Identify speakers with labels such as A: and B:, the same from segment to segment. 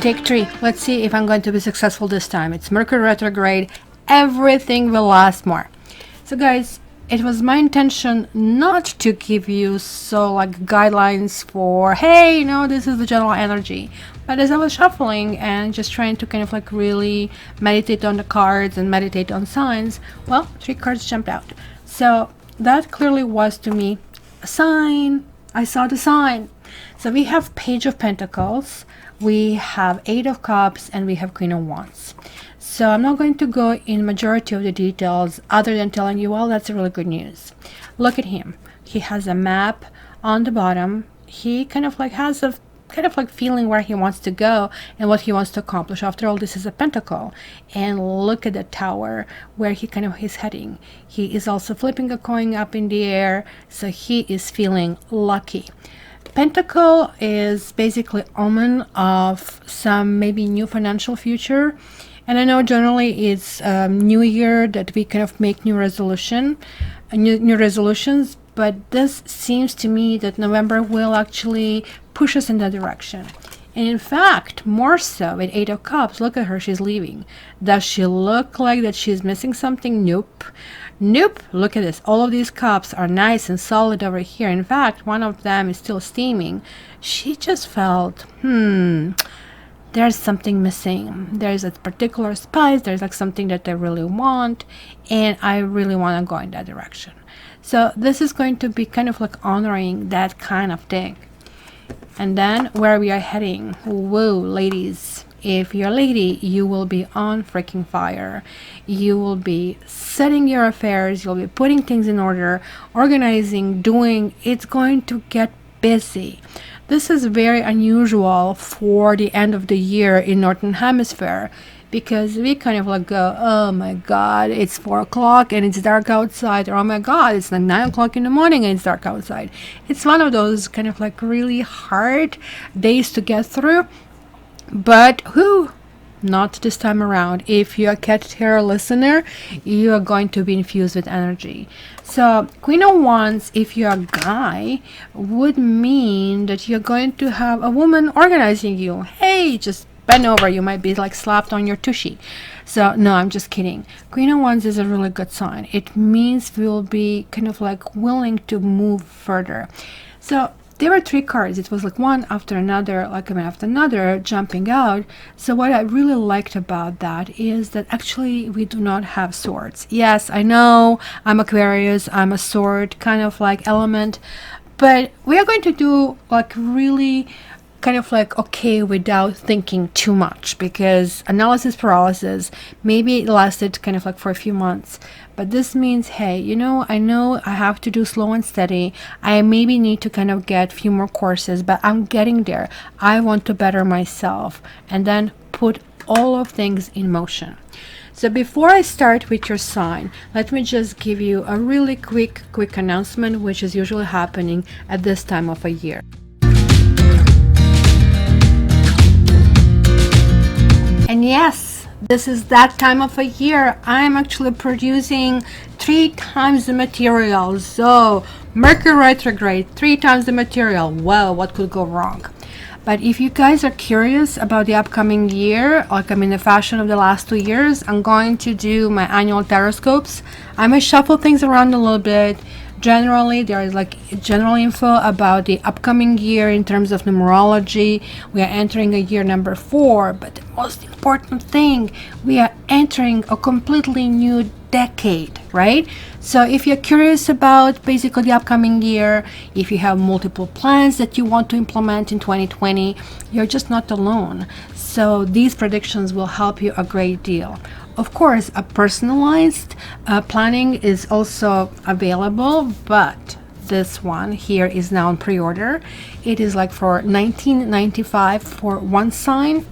A: Take 3. Let's see if I'm going to be successful this time. It's Mercury retrograde. Everything will last more. So guys, it was my intention not to give you guidelines for, hey, you know, this is the general energy. But as I was shuffling and just trying to kind of really meditate on the cards and meditate on signs, well, 3 cards jumped out. So that clearly was to me a sign. I saw the sign. So we have Page of Pentacles, we have 8 of Cups, and we have Queen of Wands. So I'm not going to go in majority of the details other than telling you, well, that's really good news. Look at him. He has a map on the bottom. He kind of has a feeling where he wants to go and what he wants to accomplish. After all, this is a pentacle. And look at the tower where he is heading. He is also flipping a coin up in the air, so he is feeling lucky. Pentacle is basically omen of some maybe new financial future. And I know generally it's New Year that we make new resolutions, but this seems to me that November will actually push us in that direction. And in fact, more so with 8 of Cups. Look at her, she's leaving. Does she look like that she's missing something? Nope. Nope. Look at this. All of these cups are nice and solid over here. In fact, one of them is still steaming. She just felt, there's something missing. There's a particular spice. There's something that I really want, and I really want to go in that direction. So this is going to be honoring that kind of thing. And then where we are heading, whoa, ladies, if you're a lady, you will be on freaking fire. You will be setting your affairs, you'll be putting things in order, organizing, doing. It's going to get busy. This is very unusual for the end of the year in Northern Hemisphere, because we go, oh my god, it's 4 o'clock and it's dark outside, or oh my god, it's 9 o'clock in the morning and it's dark outside. It's one of those really hard days to get through, but not this time around. If you're a Cat Tarot listener, you are going to be infused with energy. So Queen of Wands, if you're a guy, would mean that you're going to have a woman organizing you. Hey, just bend over, you might be slapped on your tushy. So no, I'm just kidding. Queen of Wands is a really good sign. It means we'll be willing to move further. So there were 3 cards. It was one after another, after another, jumping out. So what I really liked about that is that actually we do not have swords. Yes, I know I'm Aquarius, I'm a sword element, but we are going to do really okay without thinking too much, because analysis paralysis, maybe it lasted for a few months, but this means, hey, I know I have to do slow and steady. I maybe need to get a few more courses, but I'm getting there. I want to better myself, and then put all of things in motion. So before I start with your sign, let me just give you a really quick announcement, which is usually happening at this time of a year. And yes, this is that time of a year. I'm actually producing 3 times the material. So Mercury retrograde, 3 times the material. Well, what could go wrong? But if you guys are curious about the upcoming year, the fashion of the last 2 years, I'm going to do my annual taroscopes. I might shuffle things around a little bit. Generally, there is general info about the upcoming year in terms of numerology. We are entering a year number 4, but the most important thing, we are entering a completely new decade, right? So if you're curious about basically the upcoming year, if you have multiple plans that you want to implement in 2020, you're just not alone. So these predictions will help you a great deal. Of course, a personalized planning is also available, but this one here is now on pre-order. It is for $19.95 for one sign,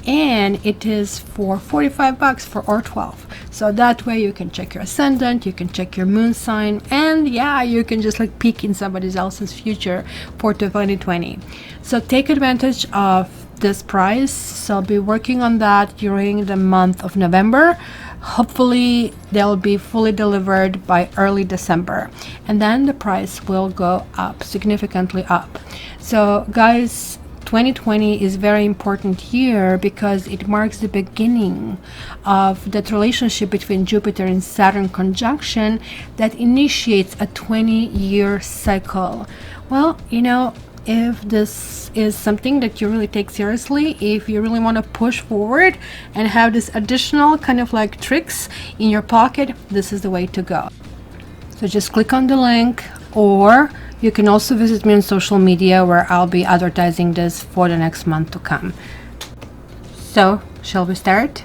A: and it is for $45 for all 12. So that way you can check your ascendant, you can check your moon sign, and yeah, you can just peek in somebody else's future for 2020. So take advantage of this price. So I'll be working on that during the month of November. Hopefully they'll be fully delivered by early December, and then the price will go up, significantly up. So guys, 2020 is very important year because it marks the beginning of that relationship between Jupiter and Saturn conjunction that initiates a 20-year cycle. Well, if this is something that you really take seriously, if you really want to push forward and have this additional kind of like tricks in your pocket, this is the way to go. So just click on the link, or you can also visit me on social media where I'll be advertising this for the next month to come. So, shall we start?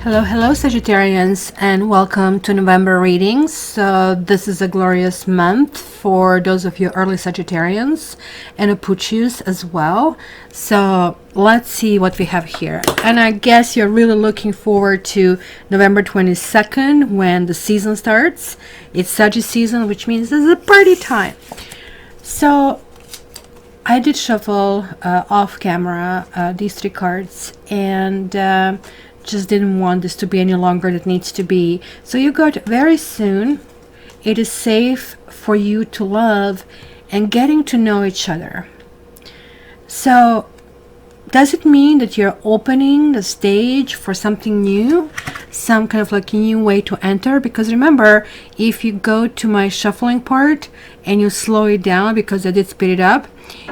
A: Hello Sagittarians, and welcome to November readings. So this is a glorious month for those of you early Sagittarians and Apuchus as well. So let's see what we have here. And I guess you're really looking forward to November 22nd when the season starts. It's Saggy season, which means this is a party time. So I did shuffle off camera these three cards, and just didn't want this to be any longer than it needs to be. So you got very soon, it is safe for you to love and getting to know each other. So does it mean that you're opening the stage for something new, some kind of like a new way to enter? Because remember, if you go to my shuffling part and you slow it down, because I did speed it up,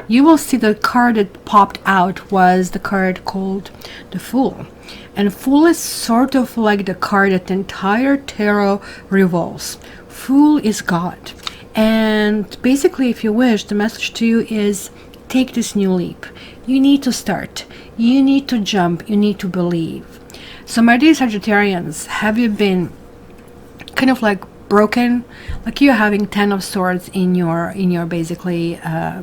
A: you will see the card that popped out was the card called the Fool. And Fool is sort of like the card that the entire tarot revolves. Fool is God. And basically, if you wish, the message to you is take this new leap. You need to start. You need to jump. You need to believe. So my dear Sagittarians, have you been kind of like broken, like you're having 10 of swords in your basically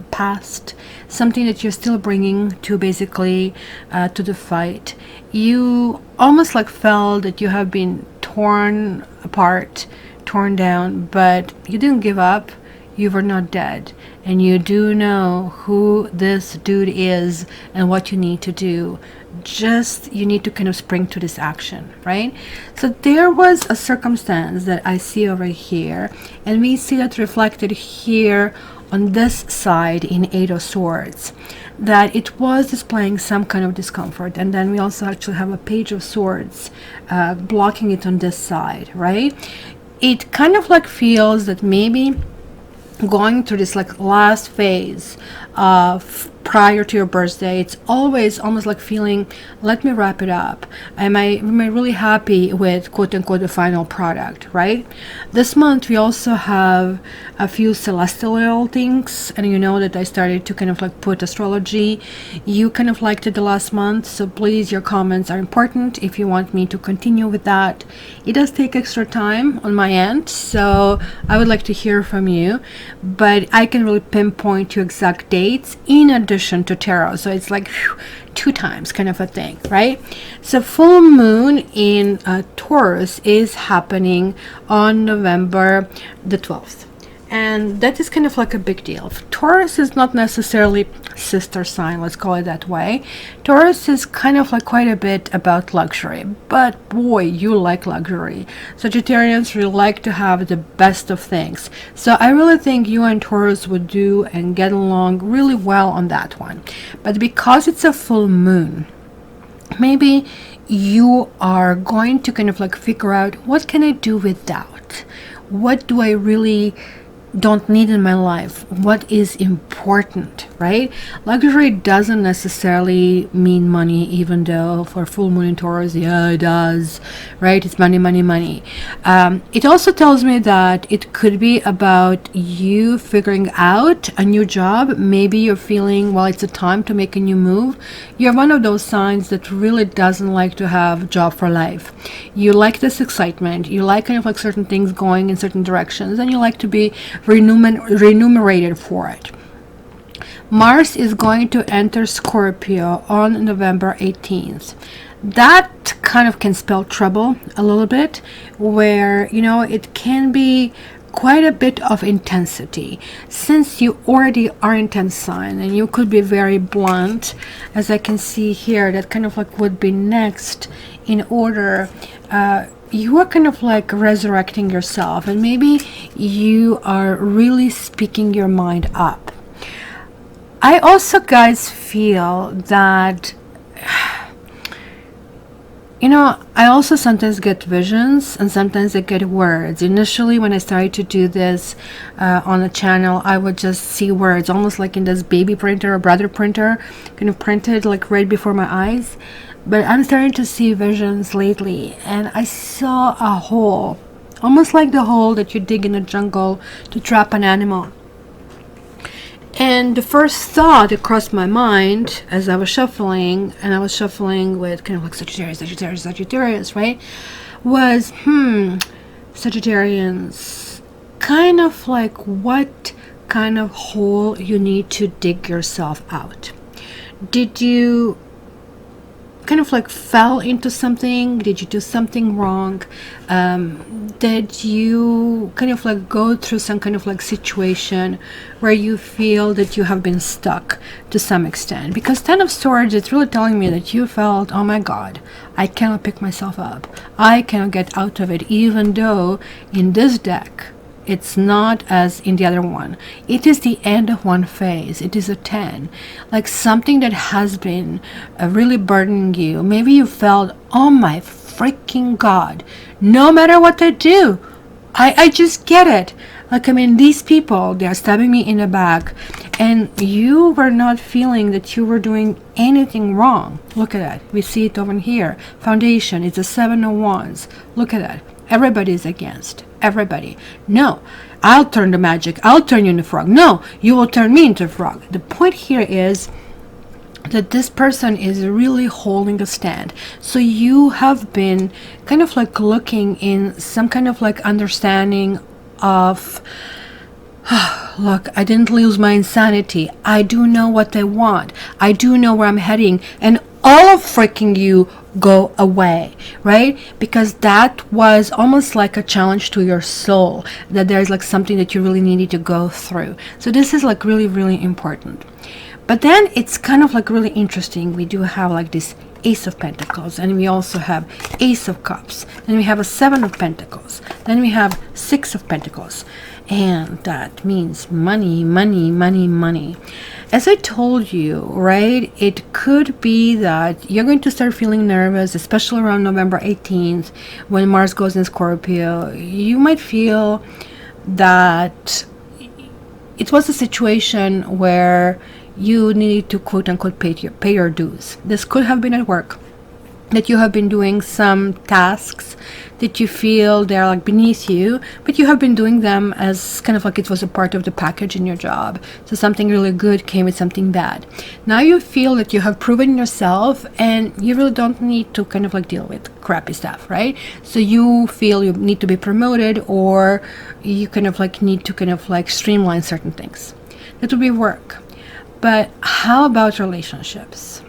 A: past, something that you're still bringing to basically to the fight? You almost like felt that you have been torn apart, torn down, but you didn't give up. You were not dead, and you do know who this dude is and what you need to do. Just you need to kind of spring to this action, right? So there was a circumstance that I see over here, and we see that reflected here on this side in Eight of Swords, that it was displaying some kind of discomfort. And then we also actually have a Page of Swords blocking it on this side, right? It kind of like feels that maybe going through this like last phase of prior to your birthday, it's always almost like feeling, let me wrap it up. Am I really happy with quote unquote the final product, right? This month we also have a few celestial things, and you know that I started to kind of like put astrology. You kind of liked it the last month, so please, your comments are important if you want me to continue with that. It does take extra time on my end, so I would like to hear from you, but I can really pinpoint to exact dates in addition to tarot. So it's like 2 times kind of a thing, right? So full moon in Taurus is happening on November the 12th. And that is kind of like a big deal. Taurus is not necessarily sister sign, let's call it that way. Taurus is kind of like quite a bit about luxury, but boy, you like luxury. Sagittarians really like to have the best of things. So I really think you and Taurus would do and get along really well on that one. But because it's a full moon, maybe you are going to kind of like figure out, what can I do without? What do I really don't need in my life? What is important, right? Luxury doesn't necessarily mean money, even though for full moon in Taurus, yeah, it does, right? It's money, money, money. It also tells me that it could be about you figuring out a new job. Maybe you're feeling, well, it's a time to make a new move. You're one of those signs that really doesn't like to have job for life. You like this excitement. You like kind of like certain things going in certain directions, and you like to be remunerated for it. Mars is going to enter Scorpio on November 18th. That kind of can spell trouble a little bit, where, you know, it can be quite a bit of intensity. Since you already are intense sign and you could be very blunt, as I can see here, that kind of like would be next in order. You are kind of like resurrecting yourself, and maybe you are really speaking your mind up. I also, guys, feel that, you know, I also sometimes get visions and sometimes I get words. Initially, when I started to do this on the channel, I would just see words, almost like in this baby printer or brother printer, kind of printed like right before my eyes. But I'm starting to see visions lately, and I saw a hole, almost like the hole that you dig in the jungle to trap an animal. And the first thought that crossed my mind as I was shuffling, and I was shuffling with kind of like Sagittarius, right, was, Sagittarians, kind of like what kind of hole you need to dig yourself out. Did you kind of like fell into something? Did you do something wrong? Did you kind of like go through some kind of like situation where you feel that you have been stuck to some extent? Because Ten of Swords, it's really telling me that you felt, oh my God, I cannot pick myself up. I cannot get out of it, even though in this deck, it's not as in the other one. It is the end of one phase. It is a 10. Like something that has been really burdening you. Maybe you felt, oh my freaking God, no matter what I do, I just get it. Like, I mean, these people, they are stabbing me in the back. And you were not feeling that you were doing anything wrong. Look at that. We see it over here. Foundation, it's a 7 of Wands. Look at that. Everybody is against. Everybody. No, I'll turn the magic. I'll turn you into a frog. No, you will turn me into a frog. The point here is that this person is really holding a stand. So you have been kind of like looking in some kind of like understanding of, look, I didn't lose my insanity. I do know what I want. I do know where I'm heading. And all of freaking you go away, right? Because that was almost like a challenge to your soul, that there's like something that you really needed to go through. So this is like really, really important. But then it's kind of like really interesting. We do have like this Ace of Pentacles, and we also have Ace of Cups, then we have a 7 of Pentacles, then we have 6 of Pentacles, and that means money, money, money, money. As I told you, right, it could be that you're going to start feeling nervous, especially around November 18th when Mars goes in Scorpio. You might feel that it was a situation where you need to quote unquote pay your dues. This could have been at work, that you have been doing some tasks that you feel they're like beneath you, but you have been doing them as kind of like it was a part of the package in your job. So something really good came with something bad. Now you feel that you have proven yourself and you really don't need to kind of like deal with crappy stuff, right? So you feel you need to be promoted, or you kind of like need to kind of like streamline certain things. That would be work. But how about relationships?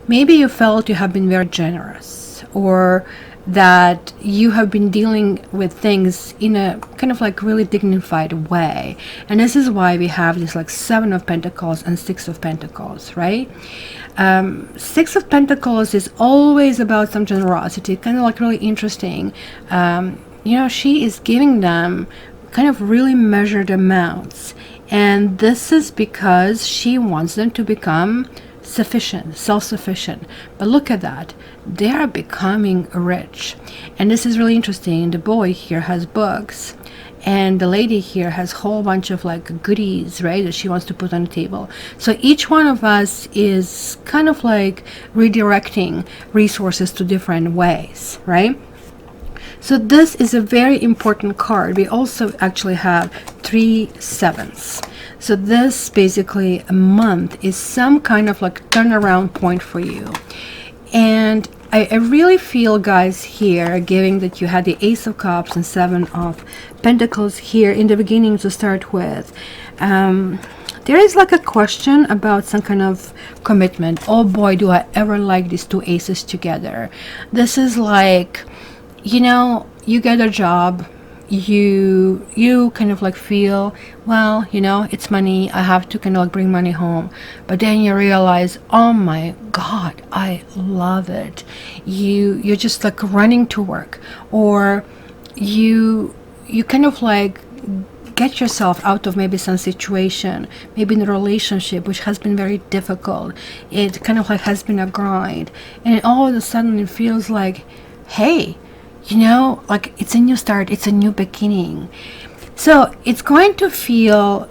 A: Maybe you felt you have been very generous, or that you have been dealing with things in a kind of like really dignified way. And this is why we have this like 7 of Pentacles and 6 of Pentacles, right? 6 of Pentacles is always about some generosity, kind of like really interesting. You know, she is giving them kind of really measured amounts. And this is because she wants them to become sufficient, self-sufficient. But look at that, they are becoming rich. And this is really interesting. The boy here has books, and the lady here has a whole bunch of like goodies, right, that she wants to put on the table. So each one of us is kind of like redirecting resources to different ways, right? So this is a very important card. We also actually have 3 7s. So this basically a month is some kind of like turnaround point for you. And I really feel, guys, here, given that you had the Ace of Cups and 7 of Pentacles here in the beginning to start with, there is like a question about some kind of commitment. Oh boy, do I ever like these 2 aces together. This is like, you know, you get a job, you kind of like feel, well, it's money, I have to kind of like bring money home, but then you realize, oh my god, I love it. You're just like running to work, or you kind of like get yourself out of maybe some situation, maybe in a relationship which has been very difficult. It kind of like has been a grind, and all of a sudden it feels like, hey, like it's a new start, it's a new beginning. So it's going to feel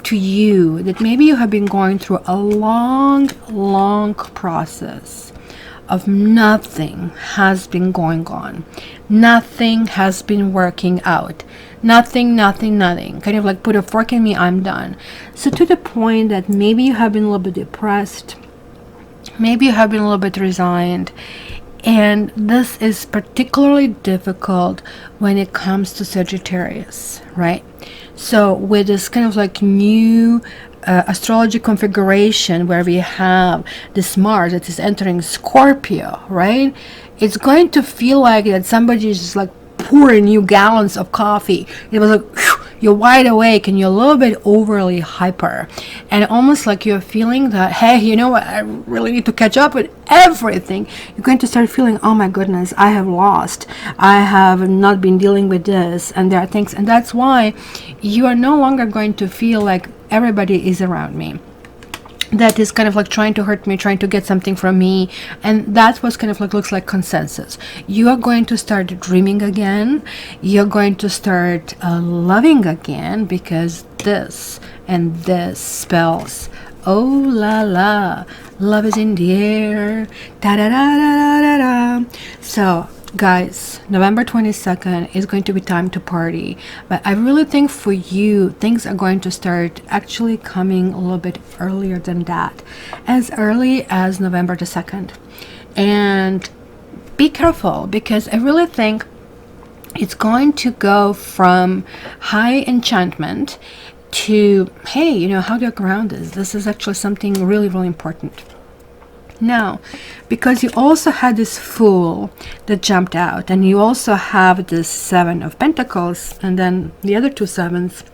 A: to you that maybe you have been going through a long process of nothing has been going on. Nothing has been working out. Nothing. Kind of like, put a fork in me, I'm done. So to the point that maybe you have been a little bit depressed. Maybe you have been a little bit resigned. And this is particularly difficult when it comes to Sagittarius, right? So with this kind of like new astrology configuration where we have this Mars that is entering Scorpio, right? It's going to feel like that somebody is just like pouring you gallons of coffee. It was like, whew, you're wide awake and you're a little bit overly hyper, and almost like you're feeling that, hey, you know what, I really need to catch up with everything. You're going to start feeling, oh my goodness, I have lost, I have not been dealing with this, and there are things, and that's why you are no longer going to feel like everybody is around me that is kind of like trying to hurt me, trying to get something from me. And that's what kind of like looks like consensus. You are going to start dreaming again. You're going to start loving again, because this and this spells, oh la la, love is in the air, da da da da da da. So guys, November 22nd is going to be time to party, but I really think for you things are going to start actually coming a little bit earlier than that, as early as November the 2nd. And be careful, because I really think it's going to go from high enchantment to, hey, how do I ground this? This is actually something really important. Now, because you also had this Fool that jumped out, and you also have this Seven of Pentacles, and then the other two sevens,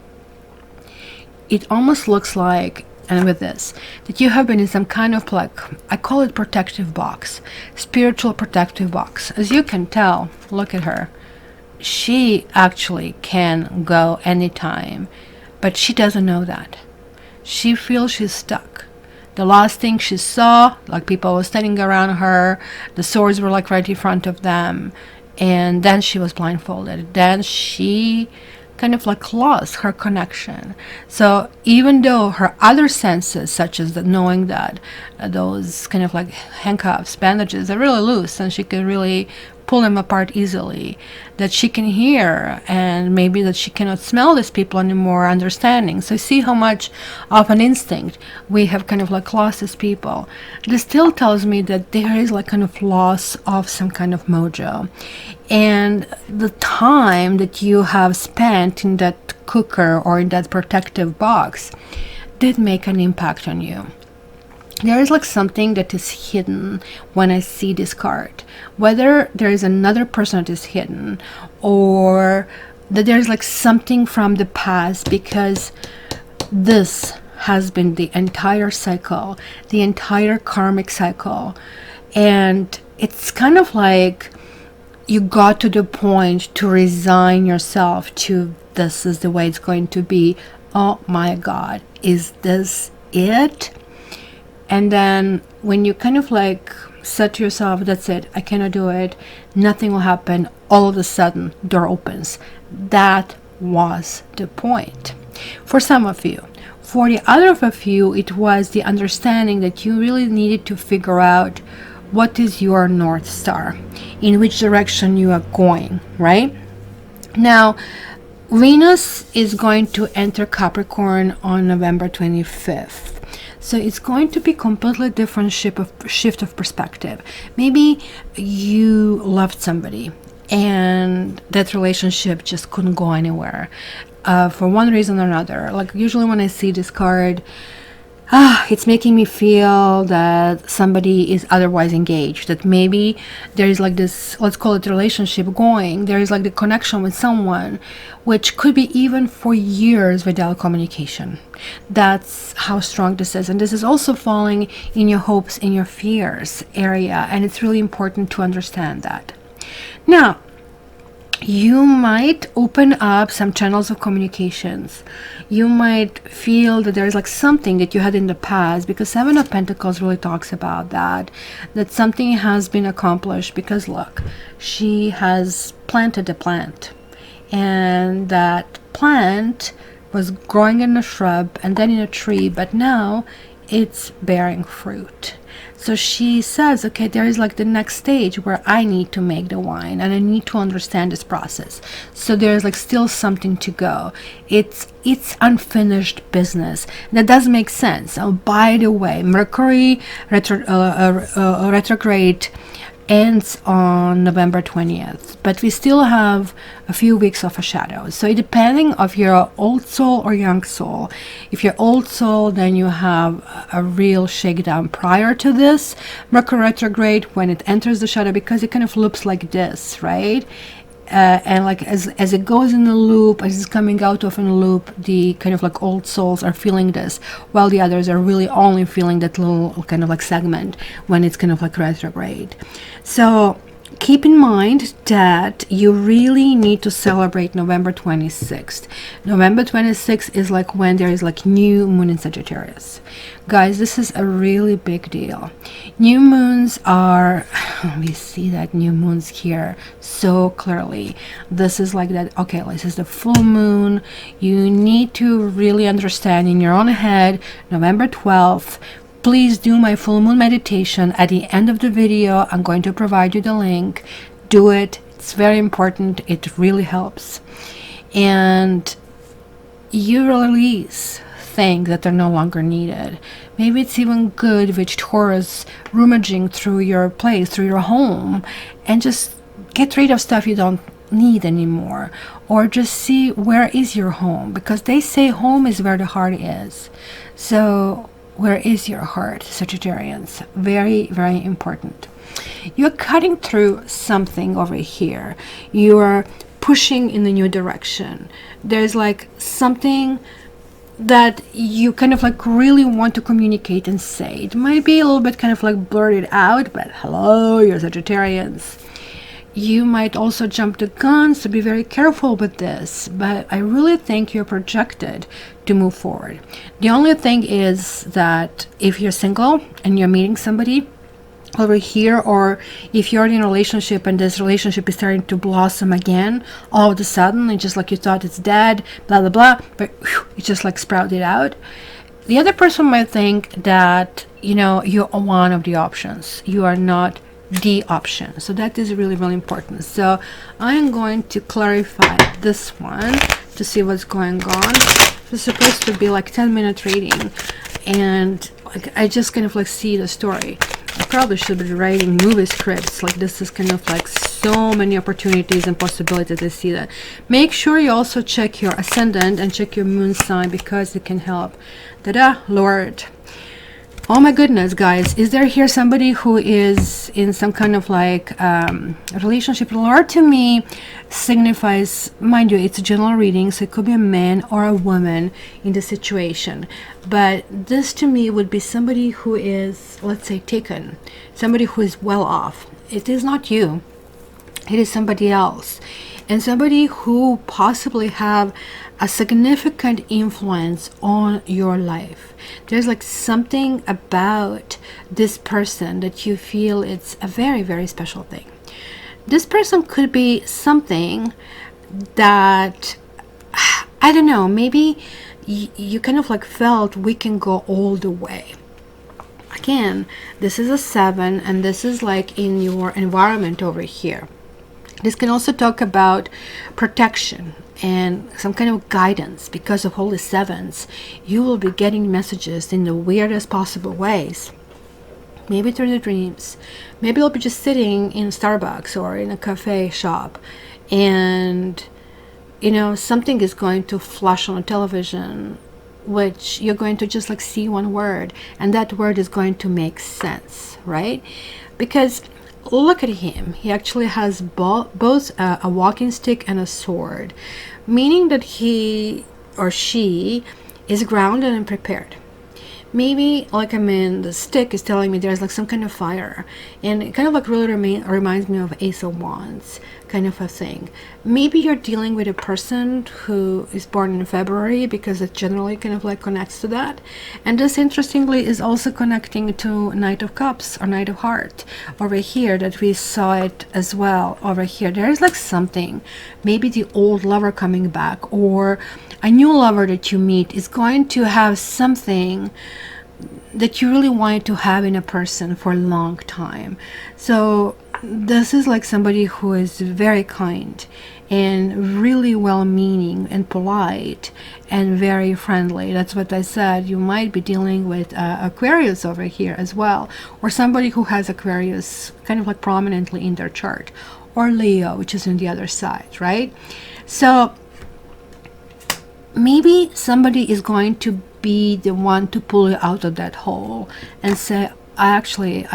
A: it almost looks like, and with this, that you have been in some kind of like, I call it protective box, spiritual protective box. As you can tell, look at her. She actually can go anytime, but she doesn't know that. She feels she's stuck. The last thing she saw, like people were standing around her, the swords were like right in front of them, and then she was blindfolded. Then she kind of like lost her connection. So even though her other senses, such as the knowing that those kind of like handcuffs, bandages are really loose, and she can really pull them apart easily, that she can hear, and maybe that she cannot smell these people anymore, understanding. So see how much of an instinct we have kind of like lost as people. This still tells me that there is like kind of loss of some kind of mojo, and the time that you have spent in that cooker or in that protective box did make an impact on you. There is like something that is hidden when I see this card, whether there is another person that is hidden, or that there's like something from the past, because this has been the entire cycle, the entire karmic cycle. And it's kind of like you got to the point to resign yourself to, this is the way it's going to be. Oh my God, is this it? And then when you kind of like said to yourself, that's it, I cannot do it, nothing will happen, all of a sudden door opens. That was the point for some of you. For the other of you, it was the understanding that you really needed to figure out what is your North Star, in which direction you are going, right? Now, Venus is going to enter Capricorn on November 25th. So it's going to be completely different shift of perspective. Maybe you loved somebody and that relationship just couldn't go anywhere for one reason or another. Like usually when I see this card, it's making me feel that somebody is otherwise engaged, that maybe there is like this, let's call it relationship going, there is like the connection with someone which could be even for years without communication. That's how strong this is. And this is also falling in your hopes, in your fears area, and it's really important to understand that. Now, you might open up some channels of communications. You might feel that there's like something that you had in the past, because Seven of Pentacles really talks about that something has been accomplished, because look, she has planted a plant, and that plant was growing in a shrub and then in a tree, but now it's bearing fruit. So she says, okay, there is like the next stage where I need to make the wine and I need to understand this process. So there's like still something to go. It's unfinished business. That does make sense. Oh, by the way, Mercury retrograde ends on November 20th, but we still have a few weeks of a shadow. So depending of your old soul or young soul, if you're old soul, then you have a real shakedown prior to this Mercury retrograde when it enters the shadow, because it kind of loops like this, right? And like as it goes in the loop, as it's coming out of a loop, the kind of like old souls are feeling this, while the others are really only feeling that little kind of like segment when it's kind of like retrograde. So keep in mind that you really need to celebrate November 26th. November 26th is like when there is like new moon in Sagittarius. Guys, this is a really big deal. New moons are, we see that new moons here so clearly. This is like that, okay, this is the full moon. You need to really understand in your own head, November 12th, please do my full moon meditation at the end of the video. I'm going to provide you the link. Do it. It's very important. It really helps. And you release things that are no longer needed. Maybe it's even good with Taurus rummaging through your place, through your home, and just get rid of stuff you don't need anymore, or just see where is your home, because they say home is where the heart is. So where is your heart, Sagittarians? Very, very important. You're cutting through something over here. You are pushing in a new direction. There's like something that you kind of like really want to communicate and say. It might be a little bit kind of like blurted out, but hello, you're Sagittarians. You might also jump the gun, so be very careful with this, but I really think you're projected to move forward. The only thing is that if you're single and you're meeting somebody over here, or if you're in a relationship and this relationship is starting to blossom again, all of a sudden, it's just like you thought it's dead, blah blah blah, but whew, it just like sprouted out. The other person might think that, you know, you're one of the options. You are not the option. So that is really, really important. So I'm going to clarify this one to see what's going on. It's supposed to be like 10-minute reading, and like I just kind of like see the story. I probably should be writing movie scripts. Like this is kind of like so many opportunities and possibilities. I see that. Make sure you also check your ascendant and check your moon sign, because it can help. Ta-da, Lord. Oh my goodness, guys, is there here somebody who is in some kind of like relationship? Lord to me signifies, mind you, it's a general reading, so it could be a man or a woman in the situation, but this to me would be somebody who is, let's say, taken, somebody who is well off. It is not you, it is somebody else, and somebody who possibly have a significant influence on your life. There's like something about this person that you feel it's a very, very special thing. This person could be something that, I don't know, maybe you kind of like felt we can go all the way. Again, this is a 7, and this is like in your environment over here. This can also talk about protection and some kind of guidance. Because of all the 7s, you will be getting messages in the weirdest possible ways. Maybe through the dreams. Maybe you'll be just sitting in Starbucks or in a cafe shop, and you know, something is going to flash on television, which you're going to just like see one word, and that word is going to make sense, right? Because look at him. He actually has both a walking stick and a sword, meaning that he or she is grounded and prepared. Maybe, like, I mean, the stick is telling me there's like some kind of fire, and it kind of like really reminds me of Ace of Wands kind of a thing. Maybe you're dealing with a person who is born in February, because it generally kind of like connects to that. And this, interestingly, is also connecting to Knight of Cups or Knight of Heart over here, that we saw it as well over here. There's like something, maybe the old lover coming back, or a new lover that you meet is going to have something that you really wanted to have in a person for a long time. So this is like somebody who is very kind and really well-meaning and polite and very friendly. That's what I said. You might be dealing with Aquarius over here as well, or somebody who has Aquarius kind of like prominently in their chart, or Leo, which is on the other side, right? So maybe somebody is going to be the one to pull you out of that hole and say, I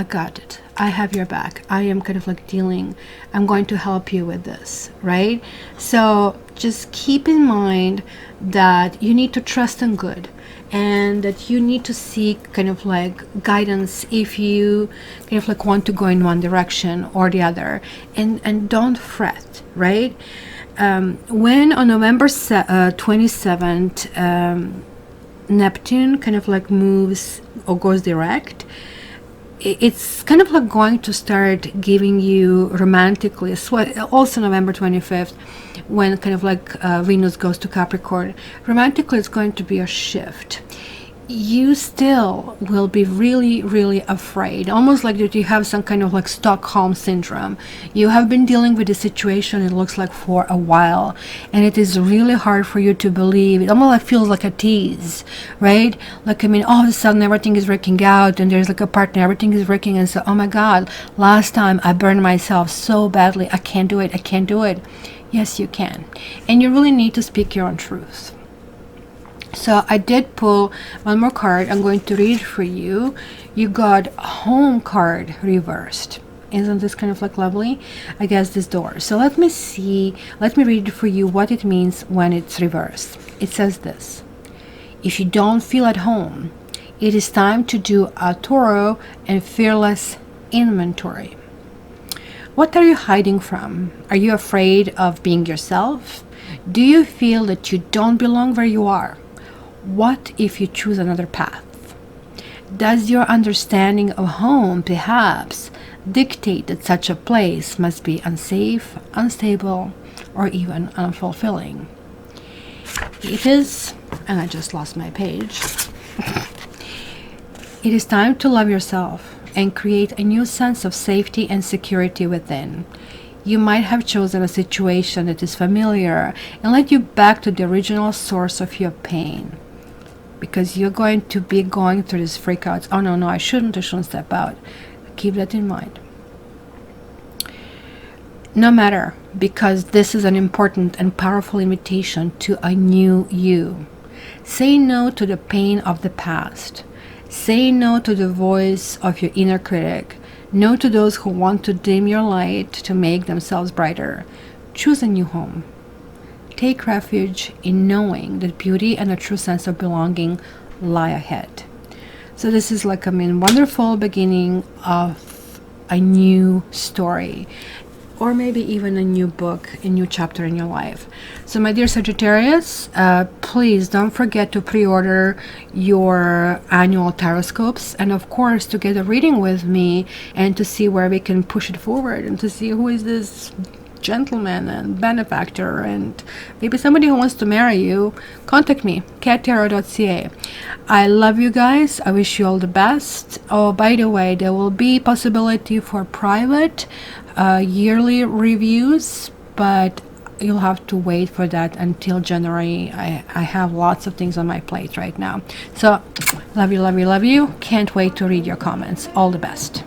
A: got it. I have your back. I am kind of like dealing. I'm going to help you with this, right? So just keep in mind that you need to trust in good, and that you need to seek kind of like guidance if you kind of like want to go in one direction or the other, and don't fret, right? When on November 27th, Neptune kind of like moves or goes direct, it's kind of like going to start giving you romantically, also November 25th, when kind of like Venus goes to Capricorn, romantically it's going to be a shift. You still will be really, really afraid, almost like that you have some kind of like Stockholm syndrome. You have been dealing with the situation, it looks like, for a while, and it is really hard for you to believe. It almost like feels like a tease, right? Like, I mean, all of a sudden everything is working out, and there's like a partner, everything is working, and so, oh my God, last time I burned myself so badly, I can't do it. Yes, you can, and you really need to speak your own truth. So I did pull one more card. I'm going to read for you. You got Home card reversed. Isn't this kind of like lovely? I guess this door. So let me read for you what it means when it's reversed. It says this: if you don't feel at home, it is time to do a thorough and fearless inventory. What are you hiding from? Are you afraid of being yourself? Do you feel that you don't belong where you are? What if you choose another path? Does your understanding of home perhaps dictate that such a place must be unsafe, unstable, or even unfulfilling? It is, and I just lost my page. It is time to love yourself and create a new sense of safety and security within. You might have chosen a situation that is familiar and led you back to the original source of your pain, because you're going to be going through these freakouts. Oh no, I shouldn't step out. Keep that in mind. No matter, because this is an important and powerful invitation to a new you. Say no to the pain of the past. Say no to the voice of your inner critic. No to those who want to dim your light to make themselves brighter. Choose a new home. Take refuge in knowing that beauty and a true sense of belonging lie ahead. So this is like, I mean, wonderful beginning of a new story, or maybe even a new book, a new chapter in your life. So my dear Sagittarius, please don't forget to pre-order your annual Taroscopes, and of course to get a reading with me and to see where we can push it forward, and to see who is this gentleman and benefactor, and maybe somebody who wants to marry you. Contact me, cattarot.ca. I love you guys. I wish you all the best. Oh, by the way, there will be possibility for private yearly reviews, but you'll have to wait for that until January. I have lots of things on my plate right now. So love you. Can't wait to read your comments. All the best.